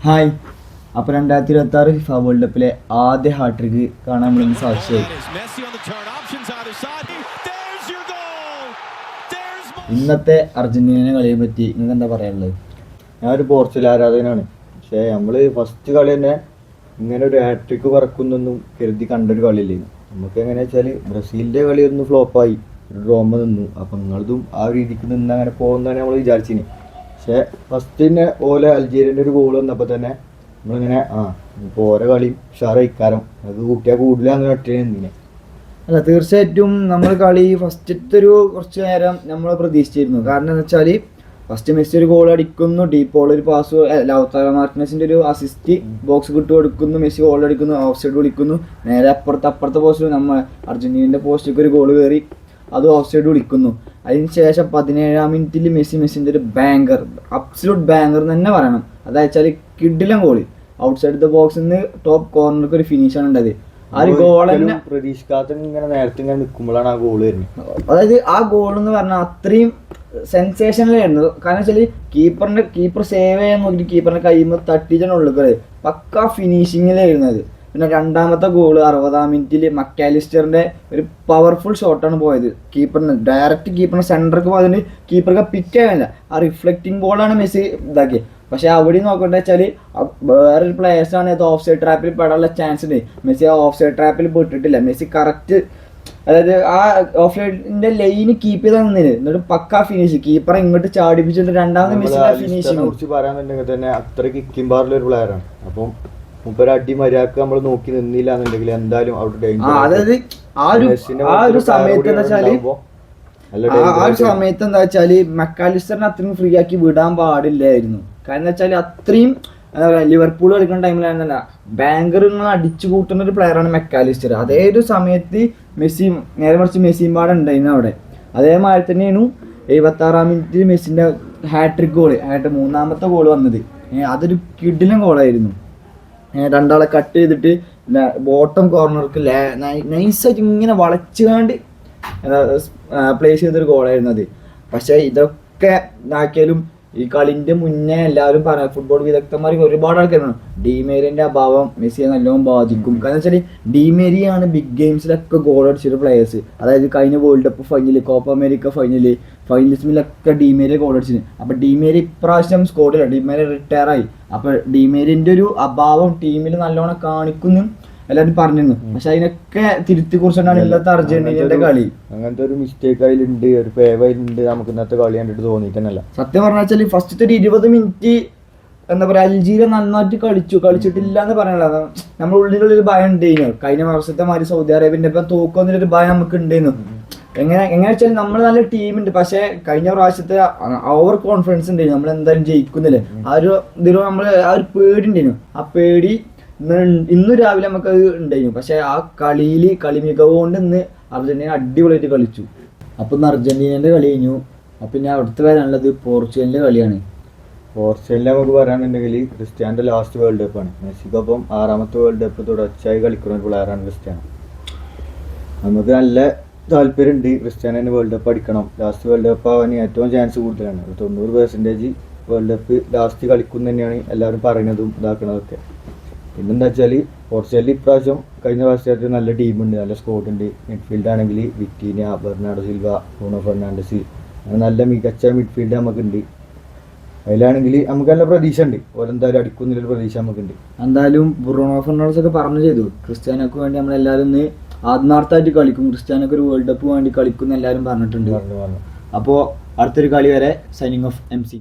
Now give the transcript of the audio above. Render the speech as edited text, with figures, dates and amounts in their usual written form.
Hi. അപ്പോൾ 2026 FIFA world കപ്പിലെ ആദ്യ hat trick കാണാൻ നമ്മളിന്ന് സാക്ഷിയായി. ഇന്നത്തെ അർജന്റീന കളിയെ പറ്റി നിങ്ങൾക്ക് എന്താ പറയാനുള്ളത്? ഞാനൊരു പോർച്ചുഗൽ ആരാധകനാണ്. പക്ഷേ നമ്മൾ ഫസ്റ്റ് കളി തന്നെ ഇങ്ങനെ ഒരു ഹാട്രിക്ക് പറക്കുന്നൊന്നും കരുതി കണ്ടൊരു കളിയില്ലേ. നമുക്ക് എങ്ങനെയാ വെച്ചാൽ ബ്രസീലിൻ്റെ കളി ഒന്ന് ഫ്ലോപ്പായി, ഒരു ഡ്രോമ നിന്നു. അപ്പം നിങ്ങളതും ആ രീതിക്ക് നിന്ന് അങ്ങനെ പോകുന്നതാണ് നമ്മൾ വിചാരിച്ചിന്. പക്ഷേ ഫസ്റ്റ് തന്നെ ഓലെ അൾജീരിയൻ്റെ ഒരു ഗോൾ വന്നപ്പോൾ തന്നെ നമ്മളിങ്ങനെ ഇപ്പോൾ ഓരോ കളിയും ഉഷാറായിക്കാരം അത് കൂട്ടിയാൽ കൂടുതലാന്ന് ഒറ്റ അല്ല, തീർച്ചയായിട്ടും നമ്മൾ കളി ഫസ്റ്റത്തെ ഒരു കുറച്ച് നേരം നമ്മൾ പ്രതീക്ഷിച്ചിരുന്നു. കാരണം എന്ന് വെച്ചാൽ ഫസ്റ്റ് മെസ്സി ഒരു ഗോൾ അടിക്കുന്നു, ഡീപ്പ് ബോൾ ഒരു പാസ്, ലൗതാരോ മാർട്ടിനസിന്റെ ഒരു അസിസ്റ്റ് ബോക്സ് കിട്ടു കൊടുക്കുന്നു, മെസ്സി ഗോൾ അടിക്കുന്നു, ഓഫ് സൈഡ് വിളിക്കുന്നു. നേരെ അപ്പുറത്തെ പോസ്റ്റിൽ നമ്മൾ അർജന്റീനയുടെ പോസ്റ്റിലേക്ക് ഒരു ഗോൾ കയറി, അത് ഓഫ് സൈഡ് വിളിക്കുന്നു. അതിനുശേഷം 17-ാം മിനിറ്റിൽ മെസ്സിന്റെ ഒരു ബാങ്കർ, അബ്സല്യൂട്ട് ബാങ്കർ എന്ന് തന്നെ പറയണം. അതായത് കിഡിലൻ ഗോള്, ഔട്ട് സൈഡ് ദ ബോക്സിൽ നിന്ന് ടോപ്പ് കോർണർക്ക് ഒരു ഫിനിഷാണ് ഉണ്ടായത്. ആ ഒരു ഗോൾ തന്നെ പ്രതീക്ഷിക്കാത്ത ഇങ്ങനെ നേരത്തെ ഇങ്ങനെ നിൽക്കുമ്പോഴാണ് ആ ഗോൾ വരുന്നത്. അതായത് ആ ഗോൾ എന്ന് പറഞ്ഞാൽ അത്രയും സെൻസേഷനലായിരുന്നു. കാരണം വെച്ചാൽ കീപ്പർ സേവ് ചെയ്യാൻ നോക്കി കീപ്പറിന്റെ കൈമ തട്ടിച്ചാണ് ഉള്ളിക്കല്, പക്ക ഫിനിഷിങ്ങിലായിരുന്നു അത്. പിന്നെ രണ്ടാമത്തെ ഗോള് 60-ാം മിനിറ്റിൽ മക്കാലിസ്റ്ററിന്റെ ഒരു പവർഫുൾ ഷോട്ടാണ് പോയത്. കീപ്പറിന് ഡയറക്റ്റ് കീപ്പറിന് സെന്റർക്ക് പോയതിന് കീപ്പർക്ക് പിറ്റ് ആവില്ല. ആ റിഫ്ലക്റ്റിംഗ് ബോളാണ് മെസ്സി ഇതാക്കിയത്. പക്ഷെ അവിടെ നോക്കണ്ട വെച്ചാൽ വേറൊരു പ്ലേയേഴ്സാണ് ഇത് ഓഫ് സൈഡ് ട്രാപ്പിൽ പെടാനുള്ള ചാൻസ് ഉണ്ട്. മെസ്സി ആ ഓഫ് സൈഡ് ട്രാപ്പിൽ പെട്ടിട്ടില്ല. മെസ്സി കറക്റ്റ്, അതായത് ആ ഓഫ് സൈഡിന്റെ ലൈന് കീപ്പ് ചെയ്താൽ നിന്നില്ല. എന്നിട്ട് പക്ക ഫിനിഷ്, കീപ്പറെ ഇങ്ങോട്ട് ചാടിപ്പിച്ചിട്ട് രണ്ടാമത് മെസ്സിന്റെ ഫിനിഷിംഗ് കുറിച്ച് പറയാന്നുണ്ടെങ്കിൽ തന്നെ അത്ര കിക്കിംഗ് പാറിലൊരു പ്ലെയറാണ്. അപ്പം മുപ്പൊരു അടി മര്യാദക്ക് നമ്മൾ നോക്കി നിന്നില്ല എന്നുണ്ടെങ്കിൽ എന്തായാലും അവിടെ അതായത് ആ ഒരു സമയത്ത് എന്താ വെച്ചാല് മക്കാലിസ്റ്ററിനെ അത്രയും ഫ്രീ ആക്കി വിടാൻ പാടില്ലായിരുന്നു. കാരണം എന്താ വെച്ചാൽ അത്രയും ലിവർപൂൾ കളിക്കുന്ന ടൈമിലായിരുന്നല്ല ബാങ്കറുകൾ അടിച്ചു കൂട്ടുന്ന ഒരു പ്ലെയറാണ് മെക്കാലിസ്റ്റർ. അതേ ഒരു സമയത്ത് നേരെ മറിച്ച് മെസ്സിയും പാടെ ഉണ്ടായിരുന്നു അവിടെ. അതേമാതിരി തന്നെയാണ് 76-ാം മിനിറ്റിൽ മെസ്സിന്റെ ഹാട്രിക് ഗോള്, മൂന്നാമത്തെ ഗോള് വന്നത്. അതൊരു കിഡിലും ഗോളായിരുന്നു. രണ്ടാളെ കട്ട് ചെയ്തിട്ട് ബോട്ടം കോർണർക്ക് നൈസായിട്ട് ഇങ്ങനെ വളച്ചുകാണ്ട് പ്ലേസ് ചെയ്തൊരു ഗോളായിരുന്നു അത്. പക്ഷെ ഇതൊക്കെ ഇതാക്കിയാലും ഈ കളിന്റെ മുന്നേ എല്ലാവരും പറയാം, ഫുട്ബോൾ വിദഗ്ധന്മാർ ഒരുപാട് ആൾക്കാരാണ് ഡിമേരിന്റെ അഭാവം മെസ്സിയെ നല്ലോണം ബാധിക്കും. കാരണം വെച്ചാൽ ഡിമേരിയാണ് ബിഗ് ഗെയിംസിലൊക്കെ ഗോൾ അടിച്ചൊരു പ്ലേയേഴ്സ്. അതായത് കഴിഞ്ഞ world cup final, Copa America final, ഫൈനലിസ്റ്റിലൊക്കെ ഡിമേരി ഗോൾ അടിച്ചിന്. അപ്പൊ ഡിമേരി ഇപ്രാവശ്യം സ്കോഡില്ല, ഡിമേരി റിട്ടയർ ആയി. അപ്പൊ ഡിമേരിന്റെ ഒരു അഭാവം ടീമിൽ നല്ലോണം കാണിക്കുന്നു എല്ലാവരും പറഞ്ഞിരുന്നു. പക്ഷെ അതിനൊക്കെ തിരുത്തി കുറിച്ചിട്ടാണ് ഇന്നത്തെ അർജന്റീനയുടെ കളി. അങ്ങനത്തെ ഒരു മിസ്റ്റേക്ക് അതിലുണ്ട്, ഒരു പേവ് അതിലുണ്ട്. നമുക്ക് ഇന്നത്തെ കളി കണ്ടിട്ട് തോന്നിയിട്ടല്ല. സത്യം പറഞ്ഞാൽ ഫസ്റ്റത്തെ ഒരു 20 മിനിറ്റ് എന്താ പറയാ, അൽജീരിയ നന്നായിട്ട് കളിച്ചിട്ടില്ല എന്ന് പറയാനുള്ളത്. നമ്മുടെ ഉള്ളിലുള്ളൊരു ഭയം ഉണ്ടായിരുന്നു. കഴിഞ്ഞ വർഷത്തെ മാതിരി സൗദി അറേബ്യന്റെ ഇപ്പം തോക്കുന്നൊരു ഭയം നമുക്ക് ഉണ്ടായിരുന്നു. എങ്ങനെ വെച്ചാൽ നമ്മൾ നല്ല ടീമുണ്ട്, പക്ഷെ കഴിഞ്ഞ പ്രാവശ്യത്തെ ഓവർ കോൺഫിഡൻസ് ഉണ്ടായിരുന്നു, നമ്മൾ എന്തായാലും ജയിക്കുന്നില്ലേ. ആ ഒരു ഇതിലും നമ്മൾ ആ ഒരു പേടി ഉണ്ടായിരുന്നു. ആ പേടി ഇന്ന് രാവിലെ നമുക്ക് അത് ഉണ്ടായിരുന്നു. പക്ഷെ ആ കളി മികവ് കൊണ്ട് ഇന്ന് അർജന്റീന അടിപൊളിയായിട്ട് കളിച്ചു. അപ്പൊ ഇന്ന് അർജന്റീനന്റെ കളി കഴിഞ്ഞു. അപ്പൊ ഞാൻ അടുത്ത് വരാനുള്ളത് പോർച്ചുഗലിന്റെ കളിയാണ്. പോർച്ചുഗലിനെ നമുക്ക് പറയാനുണ്ടെങ്കിൽ ക്രിസ്ത്യാനോന്റെ ലാസ്റ്റ് വേൾഡ് കപ്പാണ്. മെസ്സിക്കൊപ്പം 6ാമത്തെ വേൾഡ് കപ്പ് തുടർച്ചയായി കളിക്കുന്ന ഒരു പ്ലെയറാണ് ക്രിസ്ത്യാനോ. നമുക്ക് നല്ല താല്പര്യമുണ്ട് ക്രിസ്ത്യാനോന് വേൾഡ് കപ്പ് അടിക്കണം. ലാസ്റ്റ് വേൾഡ് കപ്പ് ആവാൻ ഏറ്റവും ചാൻസ് കൂടുതലാണ്. 90% വേൾഡ് കപ്പ് ലാസ്റ്റ് കളിക്കും തന്നെയാണ് എല്ലാവരും പറയുന്നതും ഇതാക്കുന്നതൊക്കെ. പിന്നെന്താ വെച്ചാൽ പോർച്ചുഗലിൽ ഇപ്രാവശ്യം കഴിഞ്ഞ പ്രാവശ്യത്തിൽ നല്ല ടീമുണ്ട്, നല്ല സ്കോഡുണ്ട്. മിഡ്ഫീൽഡ് ആണെങ്കിൽ Vitinha, Bernardo Silva, Bruno Fernandes, അങ്ങനെ നല്ല മികച്ച മിഡ്ഫീൽഡ് നമുക്കുണ്ട്. അതിലാണെങ്കിൽ നമുക്ക് നല്ല പ്രതീക്ഷ ഉണ്ട്, ഓരെന്തായാലും അടിക്കുന്നില്ലൊരു പ്രതീക്ഷ നമുക്കുണ്ട്. എന്തായാലും ബ്രൂണോ ഫെർണാണ്ടസ് ഒക്കെ പറഞ്ഞു ചെയ്തു ക്രിസ്ത്യാനോക്ക് വേണ്ടി നമ്മളെല്ലാവരും ഒന്ന് ആത്മാർത്ഥമായിട്ട് കളിക്കും, ക്രിസ്ത്യാനോക്ക് ഒരു വേൾഡ് കപ്പ് വേണ്ടി കളിക്കും എന്ന് എല്ലാവരും പറഞ്ഞിട്ടുണ്ട്. അപ്പോൾ അടുത്തൊരു കളി വരെ സൈനിങ് ഓഫ് MC.